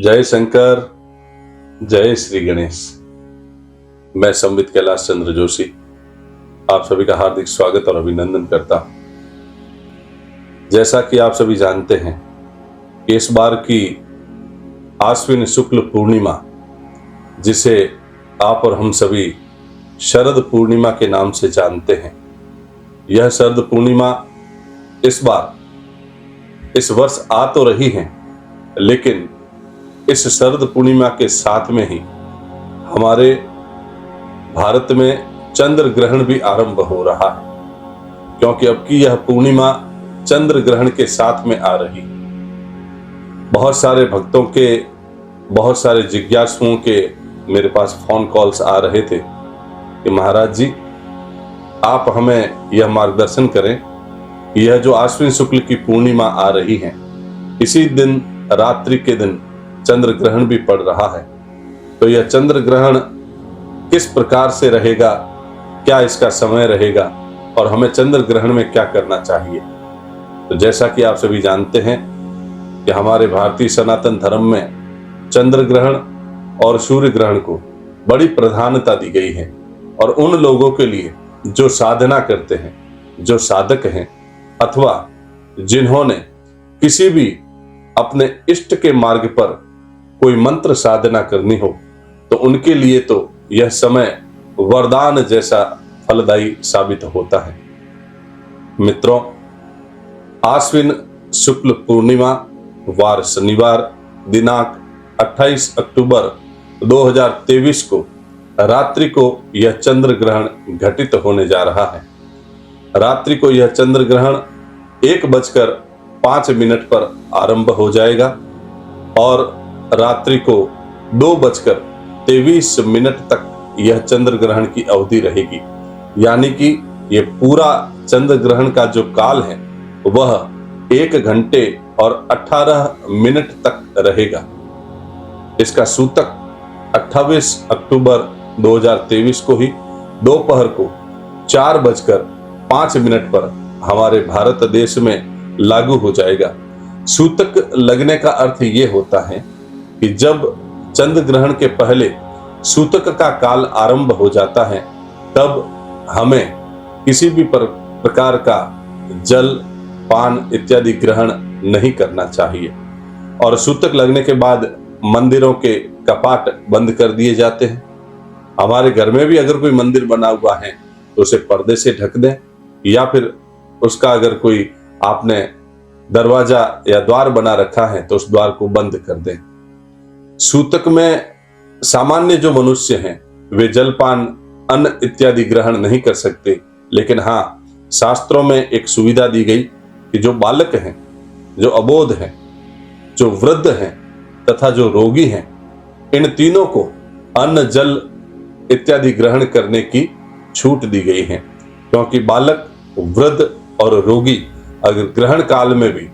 जय शंकर, जय श्री गणेश। मैं संबित कैलाश चंद्र जोशी आप सभी का हार्दिक स्वागत और अभिनंदन करता हूं। जैसा कि आप सभी जानते हैं कि इस बार की आश्विन शुक्ल पूर्णिमा, जिसे आप और हम सभी शरद पूर्णिमा के नाम से जानते हैं, यह शरद पूर्णिमा इस वर्ष आ तो रही है, लेकिन इस शरद पूर्णिमा के साथ में ही हमारे भारत में चंद्र ग्रहण भी आरंभ हो रहा है, क्योंकि अब की यह पूर्णिमा चंद्र ग्रहण के साथ में आ रही। बहुत सारे भक्तों के, बहुत सारे जिज्ञासुओं के मेरे पास फोन कॉल्स आ रहे थे कि महाराज जी, आप हमें यह मार्गदर्शन करें, यह जो आश्विन शुक्ल की पूर्णिमा आ रही है, इसी दिन रात्रि के दिन चंद्र ग्रहण भी पड़ रहा है, तो यह चंद्र ग्रहण किस प्रकार से रहेगा, क्या इसका समय रहेगा और हमें चंद्र ग्रहण में क्या करना चाहिए। तो जैसा कि आप सभी जानते हैं कि हमारे भारतीय सनातन धर्म में चंद्र ग्रहण और सूर्य ग्रहण को बड़ी प्रधानता दी गई है, और उन लोगों के लिए जो साधना करते हैं, जो साधक हैं, अथवा जिन्होंने किसी भी अपने इष्ट के मार्ग पर कोई मंत्र साधना करनी हो, तो उनके लिए तो यह समय वरदान जैसा फलदायी साबित होता है। मित्रों, आश्विन शुक्ल पूर्णिमा वार शनिवार दिनांक 28 अक्टूबर 2023 को रात्रि को यह चंद्र ग्रहण घटित होने जा रहा है। रात्रि को यह चंद्र ग्रहण 1:05 पर आरंभ हो जाएगा और रात्रि को 2:23 तक यह चंद्र ग्रहण की अवधि रहेगी। यानी कि यह पूरा चंद्र ग्रहण का जो काल है वह 1 घंटे और 18 मिनट तक रहेगा। इसका सूतक 28 अक्टूबर 2023 को ही दोपहर को 4:05 पर हमारे भारत देश में लागू हो जाएगा। सूतक लगने का अर्थ ये होता है कि जब चंद्र ग्रहण के पहले सूतक का काल आरंभ हो जाता है, तब हमें किसी भी प्रकार का जल पान इत्यादि ग्रहण नहीं करना चाहिए। और सूतक लगने के बाद मंदिरों के कपाट बंद कर दिए जाते हैं। हमारे घर में भी अगर कोई मंदिर बना हुआ है तो उसे पर्दे से ढक दें, या फिर उसका अगर कोई आपने दरवाजा या द्वार बना रखा है तो उस द्वार को बंद कर दें। सूतक में सामान्य जो मनुष्य हैं वे जलपान अन्न इत्यादि ग्रहण नहीं कर सकते, लेकिन हाँ, शास्त्रों में एक सुविधा दी गई कि जो बालक हैं, जो अबोध हैं, जो वृद्ध हैं तथा जो रोगी हैं, इन तीनों को अन्न जल इत्यादि ग्रहण करने की छूट दी गई है। क्योंकि बालक, वृद्ध और रोगी अगर ग्रहण काल में भी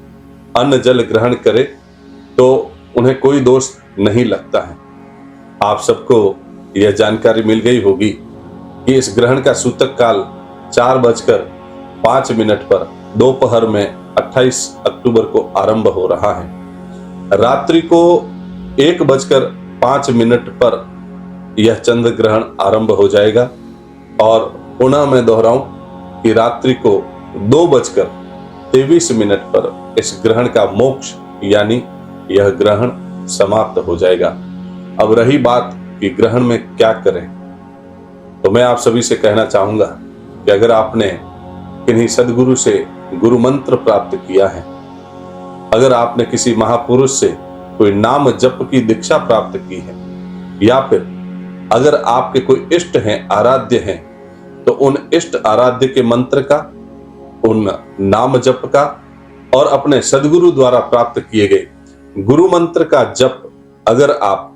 अन्न जल ग्रहण करे तो उन्हें कोई दोष नहीं लगता है। आप सबको यह जानकारी मिल गई होगी कि इस ग्रहण का सूतक काल 4:05 पर दोपहर में 28 अक्टूबर को आरंभ हो रहा है। रात्रि को 1:05 पर यह चंद्र ग्रहण आरंभ हो जाएगा, और पुनः मैं दोहराऊं कि रात्रि को 2:23 पर इस ग्रहण का मोक्ष यानी यह ग्रहण समाप्त हो जाएगा। अब रही बात कि ग्रहण में क्या करें, तो मैं आप सभी से कहना चाहूंगा कि अगर आपने किन्हीं सदगुरु से गुरु मंत्र प्राप्त किया है, अगर आपने किसी महापुरुष से कोई नाम जप की दीक्षा प्राप्त की है, या फिर अगर आपके कोई इष्ट हैं, आराध्य हैं, तो उन इष्ट आराध्य के मंत्र का, उन नाम जप का और अपने सदगुरु द्वारा प्राप्त किए गए गुरु मंत्र का जप अगर आप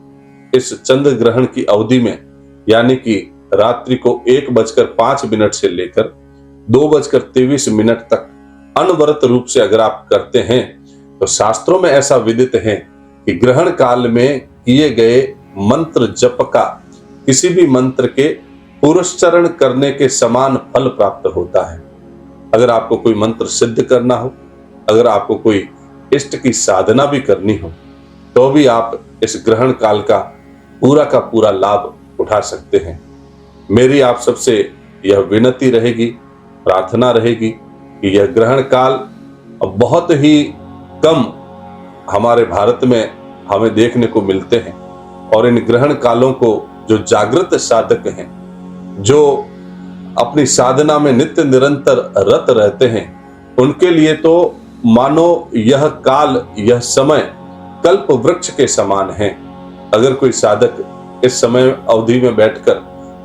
इस चंद्र ग्रहण की अवधि में, यानी कि रात्रि को 1:05 से लेकर 2:23 तक अनवरत रूप से अगर आप करते हैं, तो शास्त्रों में ऐसा विदित है कि ग्रहण काल में किए गए मंत्र जप का किसी भी मंत्र के पुरस्चरण करने के समान फल प्राप्त होता है। अगर आपको कोई मंत्र सिद्ध करना हो, अगर आपको कोई इष्ट की साधना भी करनी हो, तो भी आप इस ग्रहण काल का पूरा लाभ उठा सकते हैं। मेरी आप सबसे यह विनती रहेगी, प्रार्थना रहेगी कि यह ग्रहण काल अब बहुत ही कम हमारे भारत में हमें देखने को मिलते हैं, और इन ग्रहण कालों को जो जागृत साधक हैं, जो अपनी साधना में नित्य निरंतर रत रहते हैं, उनके लिए तो मानो यह काल, यह समय कल्प वृक्ष के समान है। अगर कोई साधक इस समय अवधि में बैठकर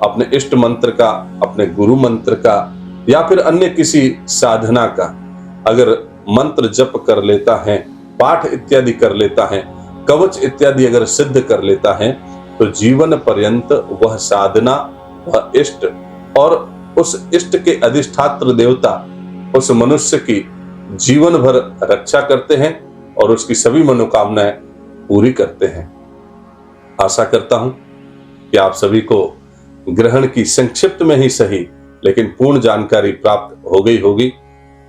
अपने इष्ट मंत्र का, अपने गुरु मंत्र का या फिर अन्य किसी साधना का अगर मंत्र जप कर लेता है, पाठ इत्यादि कर लेता है, कवच इत्यादि अगर सिद्ध कर लेता है, तो जीवन पर्यंत वह साधना, वह इष्ट और उस इष्ट के अधिष्ठात्र देवता उस मनुष्य की जीवन भर रक्षा करते हैं और उसकी सभी मनोकामनाएं पूरी करते हैं। आशा करता हूं कि आप सभी को ग्रहण की संक्षिप्त में ही सही लेकिन पूर्ण जानकारी प्राप्त हो गई होगी।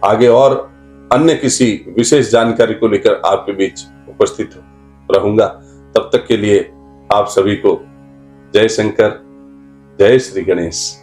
आगे और अन्य किसी विशेष जानकारी को लेकर आपके बीच उपस्थित रहूंगा। तब तक के लिए आप सभी को जय शंकर, जय श्री गणेश।